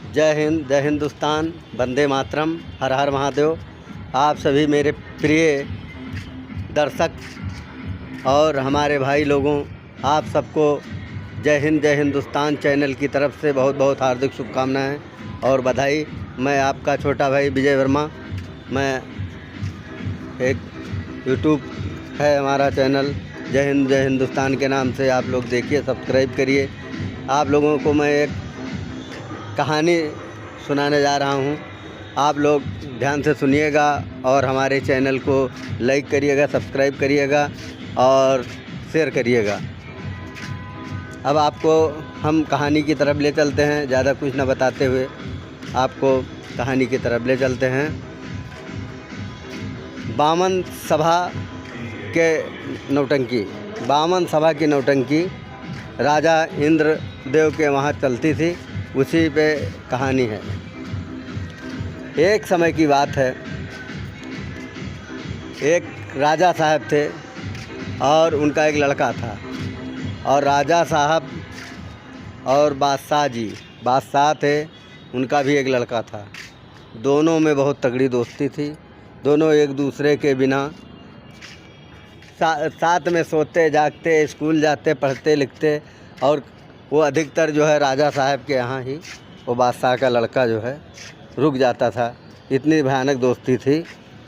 जय हिंद, जय हिंदुस्तान, वंदे मातरम, हर हर महादेव। आप सभी मेरे प्रिय दर्शक और हमारे भाई लोगों, आप सबको जय हिंद, जय हिंदुस्तान चैनल की तरफ से बहुत बहुत हार्दिक शुभकामनाएं और बधाई। मैं आपका छोटा भाई विजय वर्मा। मैं एक यूट्यूब है हमारा चैनल जय हिंद, जय हिंदुस्तान के नाम से, आप लोग देखिए, सब्सक्राइब करिए। आप लोगों को मैं एक कहानी सुनाने जा रहा हूँ, आप लोग ध्यान से सुनिएगा और हमारे चैनल को लाइक करिएगा, सब्सक्राइब करिएगा और शेयर करिएगा। अब आपको हम कहानी की तरफ ले चलते हैं, ज़्यादा कुछ न बताते हुए आपको कहानी की तरफ ले चलते हैं। बामन सभा के नौटंकी, बामन सभा की नौटंकी राजा इंद्रदेव के वहाँ चलती थी, उसी पे कहानी है। एक समय की बात है, एक राजा साहब थे और उनका एक लड़का था, और राजा साहब और बादशाह थे, उनका भी एक लड़का था। दोनों में बहुत तगड़ी दोस्ती थी। दोनों एक दूसरे के बिना साथ में सोते जागते, स्कूल जाते, पढ़ते लिखते, और वो अधिकतर जो है राजा साहब के यहाँ ही वो बादशाह का लड़का जो है रुक जाता था। इतनी भयानक दोस्ती थी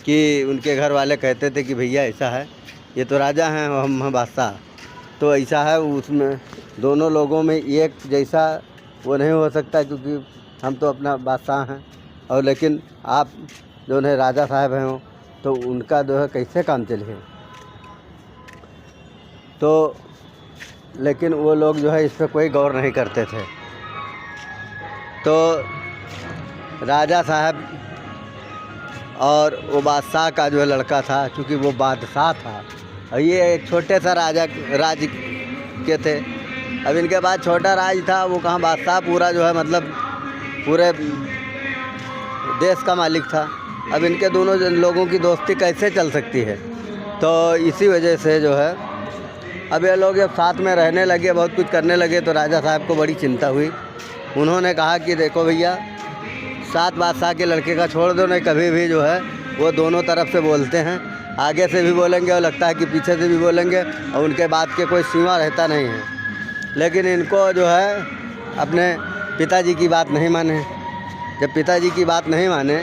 कि उनके घर वाले कहते थे कि भैया ऐसा है, ये तो राजा हैं, हम हैं बादशाह, तो ऐसा है। उसमें दोनों लोगों में एक जैसा वो नहीं हो सकता, क्योंकि हम तो अपना बादशाह हैं, और लेकिन आप जो है राजा साहब हैं, तो उनका जो है कैसे काम चले। तो लेकिन वो लोग जो है इस पर कोई गौर नहीं करते थे। तो राजा साहब और वो बादशाह का जो है लड़का था, क्योंकि वो बादशाह था और ये एक छोटे सा राज के थे। अब इनके बाद छोटा राज था, वो कहाँ बादशाह पूरा जो है मतलब पूरे देश का मालिक था। अब इनके दोनों लोगों की दोस्ती कैसे चल सकती है। तो इसी वजह से जो है अब ये लोग जब साथ में रहने लगे, बहुत कुछ करने लगे, तो राजा साहब को बड़ी चिंता हुई। उन्होंने कहा कि देखो भैया, साथ बादशाह के लड़के का छोड़ दो, नहीं कभी भी जो है वो दोनों तरफ से बोलते हैं, आगे से भी बोलेंगे और लगता है कि पीछे से भी बोलेंगे, और उनके बात के कोई सीमा रहता नहीं है। लेकिन इनको जो है अपने पिताजी की बात नहीं माने। जब पिताजी की बात नहीं माने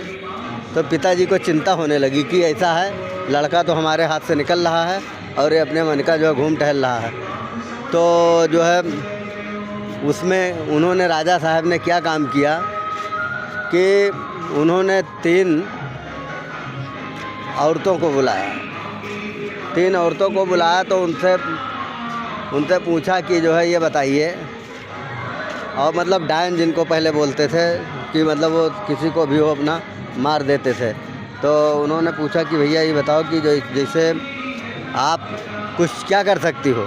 तो पिताजी को चिंता होने लगी कि ऐसा है, लड़का तो हमारे हाथ से निकल रहा है और ये अपने मन का जो है घूम टहल रहा है। तो जो है उसमें उन्होंने राजा साहब ने क्या काम किया कि उन्होंने 3 औरतों को बुलाया। 3 औरतों को बुलाया तो उनसे पूछा कि जो है ये बताइए, और मतलब डायन जिनको पहले बोलते थे कि मतलब वो किसी को भी वो अपना मार देते थे। तो उन्होंने पूछा कि भैया ये बताओ कि जो जैसे आप कुछ क्या कर सकती हो।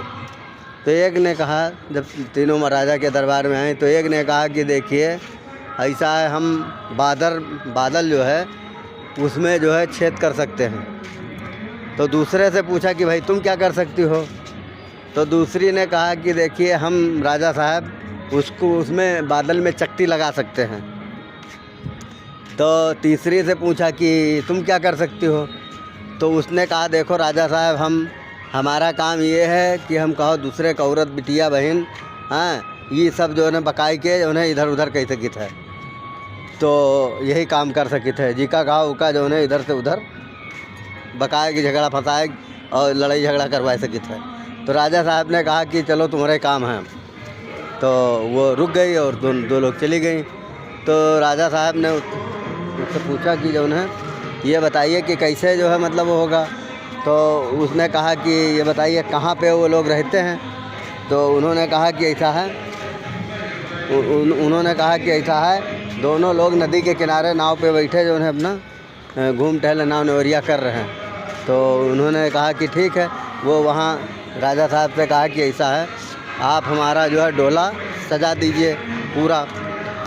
तो एक ने कहा, जब तीनों महाराजा के दरबार में आए, तो एक ने कहा कि देखिए ऐसा है, हम बादल जो है उसमें जो है छेद कर सकते हैं। तो दूसरे से पूछा कि भाई तुम क्या कर सकती हो। तो दूसरी ने कहा कि देखिए हम राजा साहब उसमें बादल में चकती लगा सकते हैं। तो तीसरी से पूछा कि तुम क्या कर सकती हो। तो उसने कहा देखो राजा साहब, हमारा काम ये है कि हम कहो दूसरे का औरत बिटिया बहन, हाँ, ये सब जो है बकाई के उन्हें इधर उधर कह सकित है। तो यही काम कर सकित है, जी का गाँव का जो है इधर से उधर बकाए की झगड़ा फंसाए और लड़ाई झगड़ा करवा सकित है। तो राजा साहब ने कहा कि चलो तुम्हारे काम है। तो वो रुक गई और दो लोग चली गई। तो राजा साहब ने उससे पूछा कि जो है ये बताइए कि कैसे जो है मतलब वो होगा। तो उसने कहा कि ये बताइए कहाँ पे वो लोग रहते हैं। तो उन्होंने कहा कि ऐसा है, उन्होंने कहा कि ऐसा है, दोनों लोग नदी के किनारे नाव पे बैठे जो है अपना घूम टहल नाव नवरिया कर रहे हैं। तो उन्होंने कहा कि ठीक है। वो वहाँ राजा साहब से कहा कि ऐसा है, आप हमारा जो है डोला सजा दीजिए पूरा।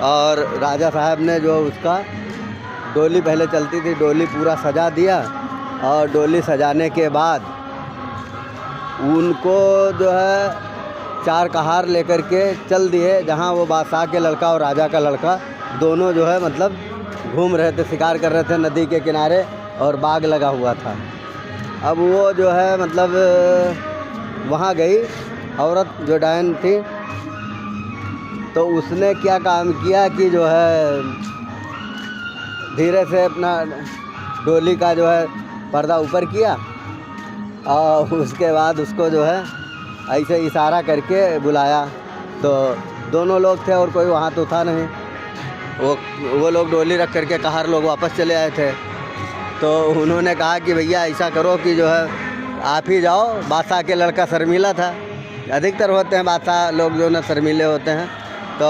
और राजा साहब ने जो उसका डोली पहले चलती थी, डोली पूरा सजा दिया। और डोली सजाने के बाद उनको जो है 4 कहार लेकर के चल दिए जहाँ वो बादशाह के लड़का और राजा का लड़का दोनों जो है मतलब घूम रहे थे, शिकार कर रहे थे नदी के किनारे और बाग लगा हुआ था। अब वो जो है मतलब वहाँ गई औरत जो डायन थी, तो उसने क्या काम किया कि जो है धीरे से अपना डोली का जो है पर्दा ऊपर किया और उसके बाद उसको जो है ऐसे इशारा करके बुलाया। तो दोनों लोग थे और कोई वहाँ तो था नहीं। वो लोग डोली रख करके कहार लोग वापस चले आए थे। तो उन्होंने कहा कि भैया ऐसा करो कि जो है आप ही जाओ। बादशाह के लड़का शर्मीला था, अधिकतर होते हैं बादशाह लोग जो ना शर्मीले होते हैं। तो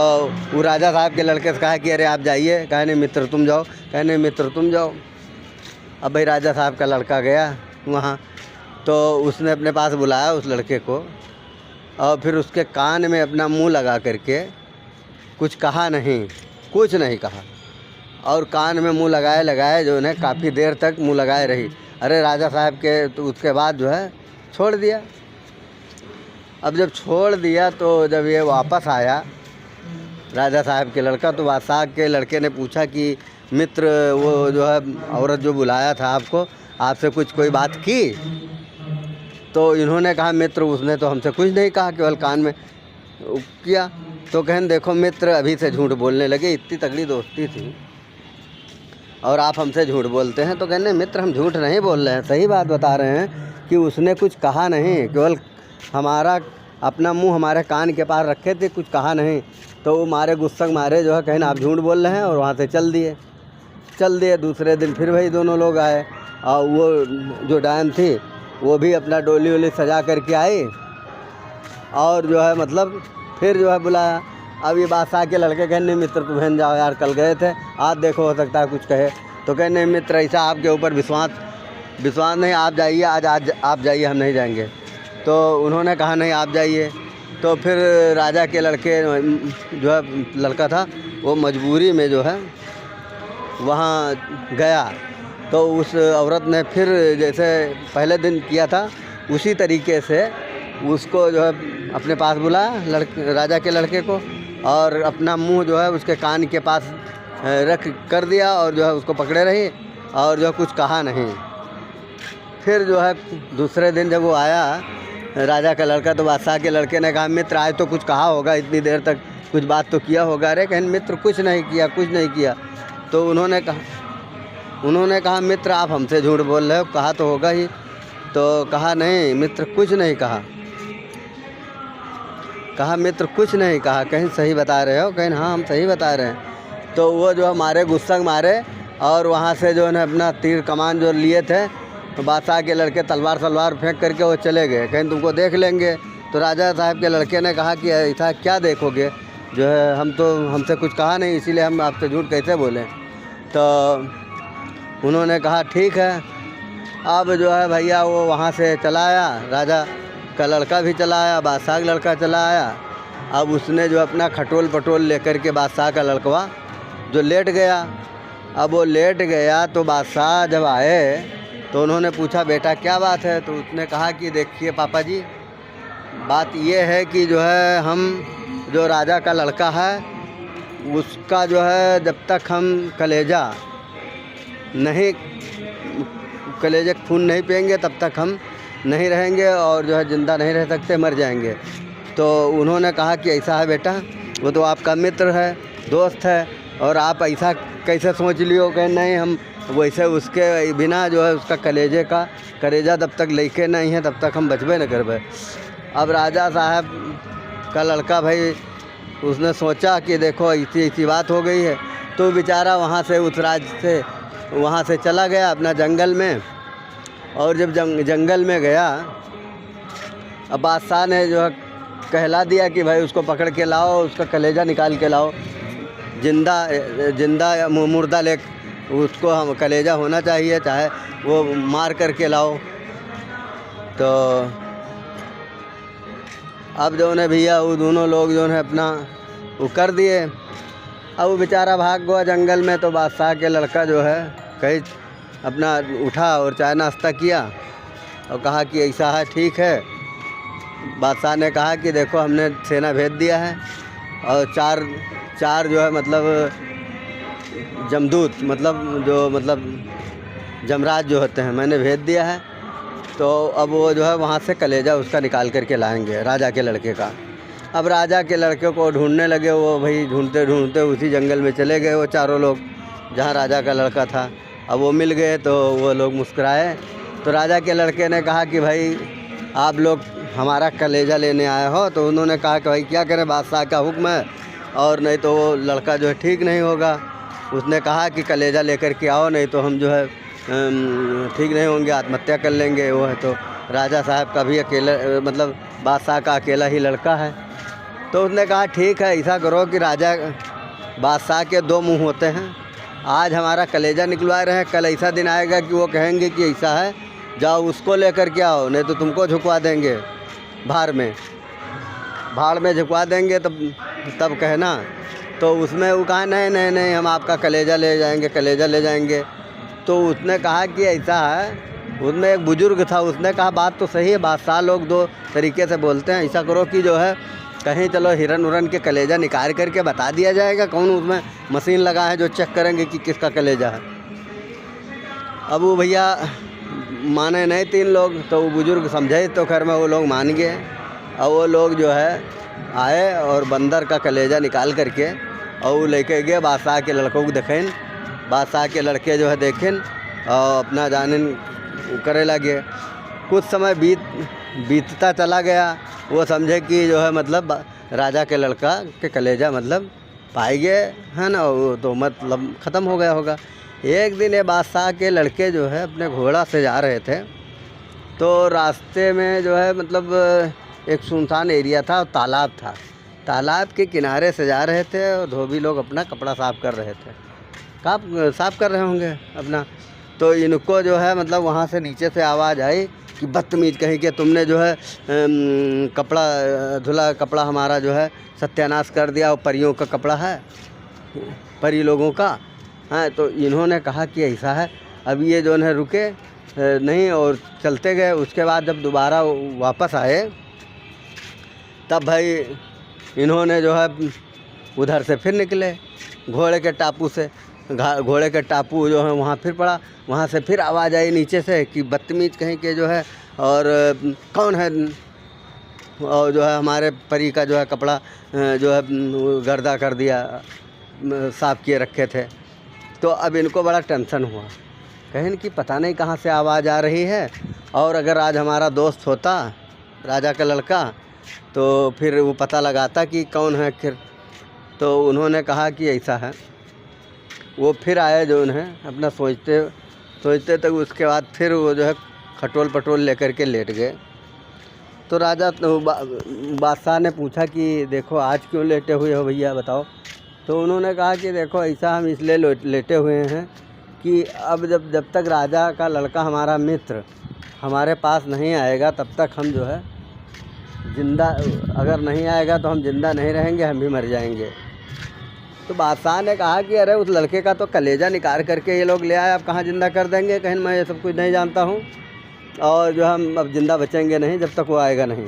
वो राजा साहब के लड़के से कहा कि अरे आप जाइए। कहे नहीं मित्र तुम जाओ, कहे नहीं मित्र तुम जाओ। अब भाई राजा साहब का लड़का गया वहाँ, तो उसने अपने पास बुलाया उस लड़के को और फिर उसके कान में अपना मुंह लगा करके कुछ कहा नहीं, कुछ नहीं कहा, और कान में मुंह लगाए जो है काफ़ी देर तक मुंह लगाए रही। अरे राजा साहब के तो उसके बाद जो है छोड़ दिया। अब जब छोड़ दिया तो जब ये वापस आया राजा साहब के लड़का, तो बादशाह के लड़के ने पूछा कि मित्र वो जो है औरत जो बुलाया था आपको, आपसे कुछ कोई बात की? तो इन्होंने कहा मित्र उसने तो हमसे कुछ नहीं कहा, केवल कान में किया। तो कहन देखो मित्र अभी से झूठ बोलने लगे, इतनी तगड़ी दोस्ती थी और आप हमसे झूठ बोलते हैं। तो कहने मित्र हम झूठ नहीं बोल रहे हैं, सही बात बता रहे हैं कि उसने कुछ कहा नहीं, केवल हमारा अपना मुंह हमारे कान के पास रखे थे, कुछ कहा नहीं। तो वो मारे गुस्सा मारे जो है कहना आप झूठ बोल रहे हैं और वहाँ से चल दिए। दूसरे दिन फिर वही दोनों लोग आए और वो जो डायन थी वो भी अपना डोली वोली सजा करके आई और जो है मतलब फिर जो है बुलाया। अब ये बादशाह के लड़के कहने मित्र तुम्हें जाओ यार, कल गए थे, आज देखो हो सकता है कुछ कहे। तो कहने मित्र ऐसा आपके ऊपर विश्वास नहीं, आप जाइए, आज आप जाइए, हम नहीं जाएंगे। तो उन्होंने कहा नहीं आप जाइए। तो फिर राजा के लड़के जो है लड़का था वो मजबूरी में जो है वहाँ गया। तो उस औरत ने फिर जैसे पहले दिन किया था उसी तरीके से उसको जो है अपने पास बुलाया राजा के लड़के को और अपना मुंह जो है उसके कान के पास रख कर दिया और जो है उसको पकड़े रही और जो कुछ कहा नहीं। फिर जो है दूसरे दिन जब वो आया राजा का लड़का, तो बादशाह के लड़के ने कहा मित्र आज तो कुछ कहा होगा, इतनी देर तक कुछ बात तो किया होगा। अरे कहन मित्र कुछ नहीं किया। तो उन्होंने कहा मित्र आप हमसे झूठ बोल रहे हो, कहा तो होगा ही। तो कहा नहीं मित्र कुछ नहीं कहा। कहा मित्र कुछ नहीं कहा, कहीं सही बता रहे हो? कहीं हाँ हम सही बता रहे हैं। तो वो जो हमारे गुस्सा मारे और वहाँ से जो है अपना तीर कमान जो लिए थे, तो बादशाह के लड़के तलवार फेंक करके वो चले गए, कहीं तुमको देख लेंगे। तो राजा साहब के लड़के ने कहा कि ऐसा क्या देखोगे, जो है हमसे कुछ कहा नहीं, इसीलिए हम आपसे झूठ कैसे बोलें। तो उन्होंने कहा ठीक है। अब जो है भैया वो वहाँ से चला आया, राजा का लड़का भी चला आया, बादशाह का लड़का चला आया। अब उसने जो अपना खटोल पटोल लेकर के बादशाह का लड़कवा जो लेट गया। अब वो लेट गया तो बादशाह जब आए तो उन्होंने पूछा बेटा क्या बात है? तो उसने कहा कि देखिए पापा जी, बात ये है कि जो है हम जो राजा का लड़का है उसका जो है जब तक हम कलेजे खून नहीं पिएंगे तब तक हम नहीं रहेंगे और जो है ज़िंदा नहीं रह सकते, मर जाएंगे। तो उन्होंने कहा कि ऐसा है बेटा, वो तो आपका मित्र है, दोस्त है, और आप ऐसा कैसे सोच लियो कि नहीं हम वैसे उसके बिना जो है उसका कलेजा जब तक लेके नहीं है तब तक हम बचबे न करबे। अब राजा साहब का लड़का भाई उसने सोचा कि देखो ऐसी बात हो गई है, तो बेचारा वहाँ से उस राज्य से वहाँ से चला गया अपना जंगल में। और जब जंगल में गया, अब बादशाह ने जो है कहला दिया कि भाई उसको पकड़ के लाओ, उसका कलेजा निकाल के लाओ, जिंदा या मुर्दा ले उसको हम कलेजा होना चाहिए, चाहे वो मार करके लाओ। तो अब जो है भैया वो दोनों लोग जो है अपना वो कर दिए। अब वो बेचारा भाग गया जंगल में। तो बादशाह के लड़का जो है कहीं अपना उठा और चाय नाश्ता किया और कहा कि ऐसा है ठीक है। बादशाह ने कहा कि देखो हमने सेना भेज दिया है और चार जो है मतलब जमदूत मतलब जो मतलब जमराज जो होते हैं, मैंने भेज दिया है। तो अब वो जो है वहाँ से कलेजा उसका निकाल करके लाएंगे राजा के लड़के का। अब राजा के लड़के को ढूंढने लगे वो, भाई ढूंढते ढूंढते उसी जंगल में चले गए वो चारों लोग जहाँ राजा का लड़का था। अब वो मिल गए तो वो लोग मुस्कुराए। तो राजा के लड़के ने कहा कि भाई आप लोग हमारा कलेजा लेने आए हो। तो उन्होंने कहा कि भाई क्या करें, बादशाह का हुक्म है, और नहीं तो वो लड़का जो है ठीक नहीं होगा। उसने कहा कि कलेजा लेकर के आओ, नहीं तो हम जो है ठीक नहीं होंगे, आत्महत्या कर लेंगे। वो है तो राजा साहब का भी अकेला मतलब बादशाह का अकेला ही लड़का है। तो उसने कहा ठीक है, ऐसा करो कि राजा बादशाह के दो मुंह होते हैं, आज हमारा कलेजा निकलवा रहे हैं, कल ऐसा दिन आएगा कि वो कहेंगे कि ऐसा है, जाओ उसको लेकर के आओ, नहीं तो तुमको झुकवा देंगे भाड़ में झुकवा देंगे, तब कहना। तो उसमें वो कहा नहीं नहीं नहीं, हम आपका कलेजा ले जाएंगे। तो उसने कहा कि ऐसा है, उसमें एक बुजुर्ग था, उसने कहा बात तो सही है, बादशाह लोग दो तरीके से बोलते हैं, ऐसा करो कि जो है कहीं चलो हिरन उरन के कलेजा निकाल करके बता दिया जाएगा, कौन उसमें मशीन लगा है जो चेक करेंगे कि किसका कलेजा है। अब वो भैया माने नहीं तीन लोग, तो वो बुजुर्ग समझे तो खैर में वो लोग मान गए। और वो लोग जो है आए और बंदर का कलेजा निकाल करके और वो लेके गए बादशाह के लड़कों को देखें। बादशाह के लड़के जो है देखें और अपना जानन करे लगे। कुछ समय बीतता चला गया, वो समझे कि जो है मतलब राजा के लड़का के कलेजा मतलब पाए गए है ना, वो तो मतलब ख़त्म हो गया होगा। एक दिन ये बादशाह के लड़के जो है अपने घोड़ा से जा रहे थे, तो रास्ते में जो है मतलब एक सुनसान एरिया था और तालाब था। तालाब के किनारे से जा रहे थे और धोबी लोग अपना कपड़ा साफ़ कर रहे थे, साफ़ कर रहे होंगे अपना। तो इनको जो है मतलब वहाँ से नीचे से आवाज़ आई कि बदतमीज़ कहीं के, तुमने जो है धुला कपड़ा हमारा जो है सत्यानाश कर दिया, और परियों का कपड़ा है, परी लोगों का है। तो इन्होंने कहा कि ऐसा है। अब ये जो है रुके नहीं और चलते गए। उसके बाद जब दोबारा वापस आए तब भाई इन्होंने जो है उधर से फिर निकले घोड़े के टापू से, घोड़े के टापू जो है वहाँ फिर पड़ा। वहाँ से फिर आवाज़ आई नीचे से कि बदतमीज़ कहीं के जो है, और कौन है, और जो है हमारे परी का जो है कपड़ा जो है गर्दा कर दिया, साफ़ किए रखे थे। तो अब इनको बड़ा टेंशन हुआ, कहें कि पता नहीं कहाँ से आवाज़ आ रही है, और अगर आज हमारा दोस्त होता राजा का लड़का तो फिर वो पता लगाता कि कौन है आखिर। तो उन्होंने कहा कि ऐसा है। वो फिर आए जो उन्हें अपना सोचते तक, उसके बाद फिर वो जो है खटोल पटोल लेकर के लेट गए। तो राजा बादशाह ने पूछा कि देखो आज क्यों लेटे हुए हो भैया बताओ। तो उन्होंने कहा कि देखो ऐसा हम इसलिए लेटे हुए हैं कि अब जब तक राजा का लड़का हमारा मित्र हमारे पास नहीं आएगा तब तक हम जो है जिंदा, अगर नहीं आएगा तो हम जिंदा नहीं रहेंगे, हम भी मर जाएंगे। तो बादशाह ने कहा कि अरे उस लड़के का तो कलेजा निकाल करके ये लोग ले आए, अब कहाँ ज़िंदा कर देंगे, कहीं मैं ये सब कुछ नहीं जानता हूँ, और जो हम अब ज़िंदा बचेंगे नहीं जब तक वो आएगा नहीं।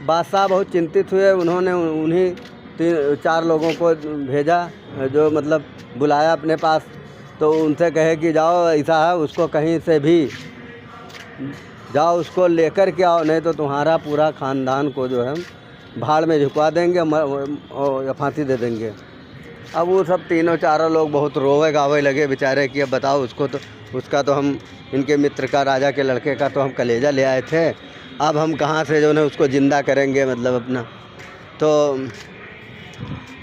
बादशाह बहुत चिंतित हुए। उन्होंने उन्हीं 3-4 लोगों को भेजा जो मतलब बुलाया अपने पास। तो उनसे कहे कि जाओ ऐसा है, उसको कहीं से भी जाओ, उसको लेकर के आओ, नहीं तो तुम्हारा पूरा ख़ानदान को जो है भाड़ में झुकवा देंगे और फांसी दे देंगे। अब वो सब 3-4 लोग बहुत रोवे गावे लगे बेचारे कि अब बताओ उसका तो हम इनके मित्र का राजा के लड़के का तो हम कलेजा ले आए थे, अब हम कहाँ से जो है उसको ज़िंदा करेंगे मतलब अपना। तो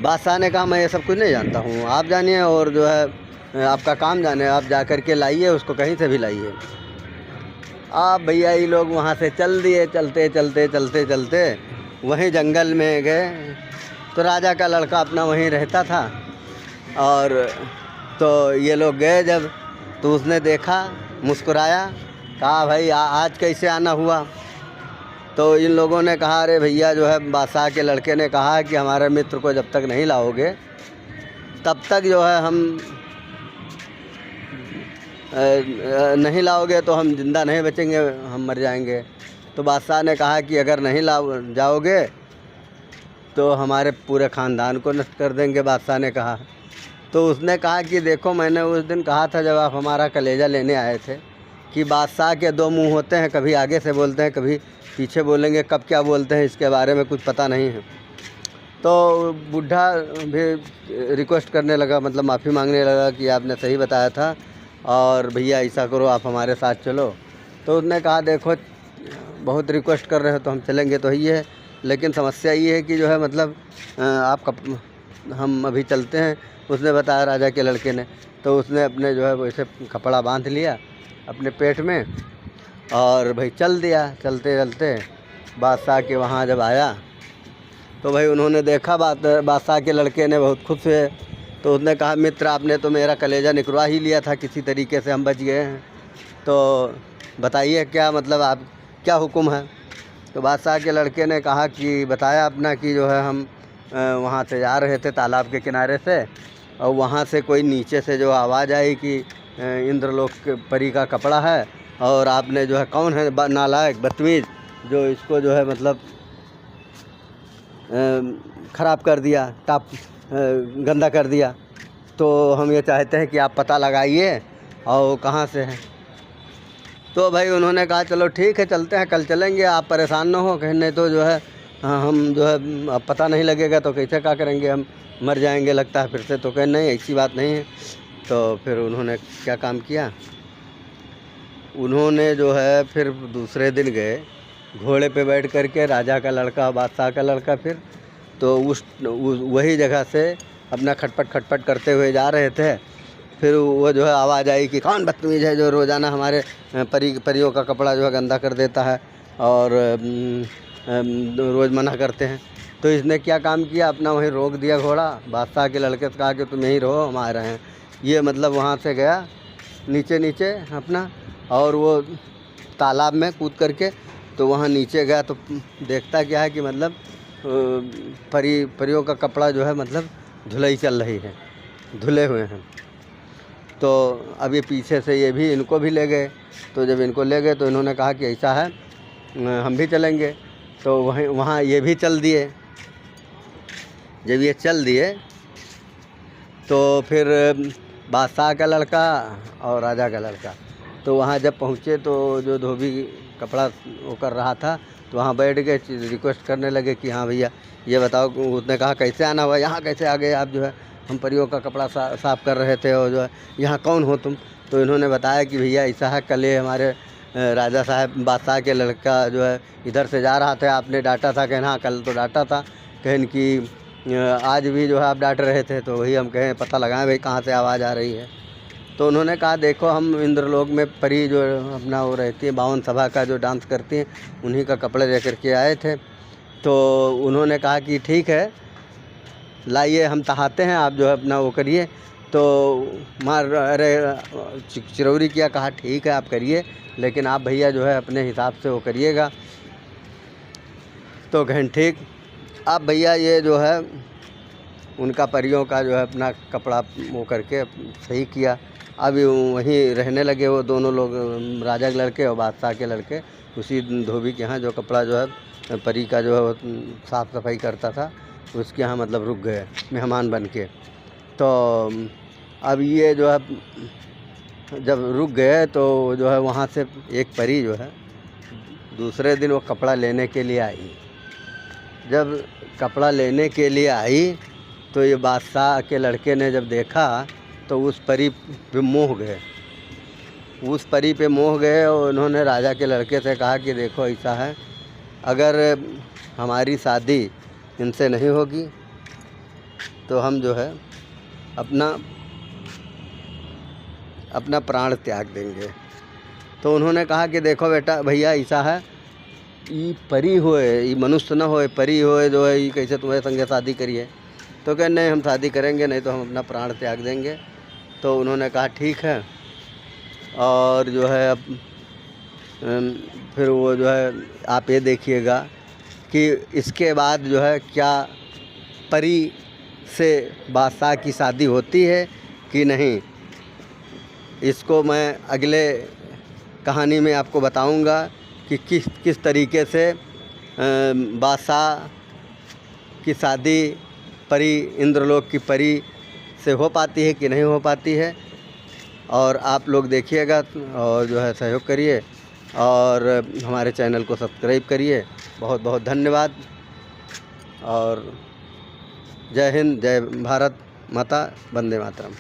बादशाह ने कहा मैं ये सब कुछ नहीं जानता हूँ, आप जानिए और जो है आपका काम जाने, आप जा कर के लाइए उसको, कहीं से भी लाइए। आप भैया ये लोग वहाँ से चल दिए। चलते वहीं जंगल में गए। तो राजा का लड़का अपना वहीं रहता था, और तो ये लोग गए जब, तो उसने देखा, मुस्कुराया, कहा भाई आज कैसे आना हुआ। तो इन लोगों ने कहा अरे भैया जो है बादशाह के लड़के ने कहा कि हमारे मित्र को जब तक नहीं लाओगे तब तक जो है हम नहीं लाओगे तो हम ज़िंदा नहीं बचेंगे, हम मर जाएंगे। तो बादशाह ने कहा कि अगर नहीं जाओगे तो हमारे पूरे ख़ानदान को नष्ट कर देंगे। बादशाह ने कहा तो उसने कहा कि देखो, मैंने उस दिन कहा था जब आप हमारा कलेजा लेने आए थे कि बादशाह के दो मुंह होते हैं, कभी आगे से बोलते हैं, कभी पीछे बोलेंगे, कब क्या बोलते हैं इसके बारे में कुछ पता नहीं है। तो बुढ़ा भी रिक्वेस्ट करने लगा, मतलब माफ़ी मांगने लगा कि आपने सही बताया था और भैया ऐसा करो, आप हमारे साथ चलो। तो उसने कहा देखो, बहुत रिक्वेस्ट कर रहे हो तो हम चलेंगे तो ही है, लेकिन समस्या ये है कि जो है मतलब हम अभी चलते हैं। उसने बताया राजा के लड़के ने। तो उसने अपने जो है वैसे कपड़ा बांध लिया अपने पेट में और भाई चल दिया। चलते चलते बादशाह के वहाँ जब आया तो भाई उन्होंने देखा, बादशाह के लड़के ने बहुत खुश हुए। तो उसने कहा मित्र, आपने तो मेरा कलेजा निकलवा ही लिया था, किसी तरीके से हम बच गए हैं, तो बताइए क्या मतलब आप क्या हुक्म है। तो बादशाह के लड़के ने कहा कि बताया अपना कि जो है हम वहाँ से जा रहे थे तालाब के किनारे से, और वहाँ से कोई नीचे से जो आवाज़ आई कि इंद्रलोक के परी का कपड़ा है, और आपने जो है कौन है नालायक बदतमीज़ जो इसको जो है मतलब ख़राब कर दिया, गंदा कर दिया। तो हम ये चाहते हैं कि आप पता लगाइए और कहाँ से है। तो भाई उन्होंने कहा चलो ठीक है, चलते हैं, कल चलेंगे, आप परेशान ना हो, कहीं नहीं तो जो है हम जो है अब पता नहीं लगेगा तो कैसे क्या करेंगे, हम मर जाएंगे लगता है फिर से। तो कहें नहीं, ऐसी बात नहीं है। तो फिर उन्होंने क्या काम किया, उन्होंने जो है फिर दूसरे दिन गए घोड़े पे बैठ करके, राजा का लड़का बादशाह का लड़का, फिर तो वही जगह से अपना खटपट करते हुए जा रहे थे। फिर वो जो है आवाज़ आई कि कौन बदतमीज़ है जो रोज़ाना हमारे परियों का कपड़ा जो है गंदा कर देता है और रोज़ मना करते हैं। तो इसने क्या काम किया, अपना वहीं रोक दिया घोड़ा, बादशाह के लड़के से कहा कि तुम यहीं रहो, हम आ रहे हैं। ये मतलब वहाँ से गया नीचे अपना, और वो तालाब में कूद करके तो वहाँ नीचे गया तो देखता क्या है कि मतलब परियों का कपड़ा जो है मतलब धुलाई चल रही है, धुले हुए हैं। तो अब ये पीछे से ये भी इनको भी ले गए। तो जब इनको ले गए तो इन्होंने कहा कि ऐसा है हम भी चलेंगे। तो वहाँ ये भी चल दिए। जब ये चल दिए तो फिर बादशाह का लड़का और राजा का लड़का तो वहाँ जब पहुँचे तो जो धोबी कपड़ा वो कर रहा था तो वहाँ बैठ गए, रिक्वेस्ट करने लगे कि हाँ भैया ये बताओ। उसने कहा कैसे आना हुआ, यहाँ कैसे आ गए आप, जो है हम परियों का कपड़ा साफ़ कर रहे थे और जो है यहाँ कौन हो तुम। तो इन्होंने बताया कि भैया ऐसा है, कल ये हमारे राजा साहब बादशाह के लड़का जो है इधर से जा रहा था, आपने डांटा था। कहना हाँ कल तो डांटा था, कहन कि आज भी जो है आप डांट रहे थे। तो वही हम कहें पता लगाएं भाई कहाँ से आवाज़ आ रही है। तो उन्होंने कहा देखो, हम इंद्रलोक में परी जो अपना वो रहती है 52 सभा का जो डांस करती हैं, उन्हीं का कपड़े लेकर के आए थे। तो उन्होंने कहा कि ठीक है लाइए, हम चाहते हैं, आप जो है अपना वो करिए। तो अरे चिरौरी किया, कहा ठीक है आप करिए, लेकिन आप भैया जो है अपने हिसाब से वो करिएगा। तो कहें ठीक। आप भैया ये जो है उनका परियों का जो है अपना कपड़ा वो करके सही किया। अब वहीं रहने लगे वो दोनों लोग, राजा के लड़के और बादशाह के लड़के, उसी धोबी के यहाँ जो कपड़ा जो है परी का जो है वो साफ़ सफाई करता था उसके यहाँ मतलब रुक गए मेहमान बन के। तो अब ये जो है जब रुक गए तो जो है वहाँ से एक परी जो है दूसरे दिन वो कपड़ा लेने के लिए आई। जब कपड़ा लेने के लिए आई तो ये बादशाह के लड़के ने जब देखा तो उस परी पे मोह गए, उस परी पे मोह गए। और उन्होंने राजा के लड़के से कहा कि देखो ऐसा है, अगर हमारी शादी इनसे नहीं होगी तो हम जो है अपना प्राण त्याग देंगे। तो उन्होंने कहा कि देखो बेटा भैया ऐसा है, ये परी होए, ये मनुष्य न होए, परी होए जो है ये कैसे तुम्हारे संगे शादी करिए। तो कहे नहीं हम शादी करेंगे, नहीं तो हम अपना प्राण त्याग देंगे। तो उन्होंने कहा ठीक है। और जो है अब फिर वो जो है आप ये देखिएगा कि इसके बाद जो है क्या परी से बादशाह की शादी होती है कि नहीं, इसको मैं अगले कहानी में आपको बताऊंगा कि किस तरीके से बादशाह की शादी परी, इंद्रलोक की परी इससे हो पाती है कि नहीं हो पाती है। और आप लोग देखिएगा और जो है सहयोग करिए और हमारे चैनल को सब्सक्राइब करिए। बहुत बहुत धन्यवाद और जय हिंद, जय भारत माता, वंदे मातरम।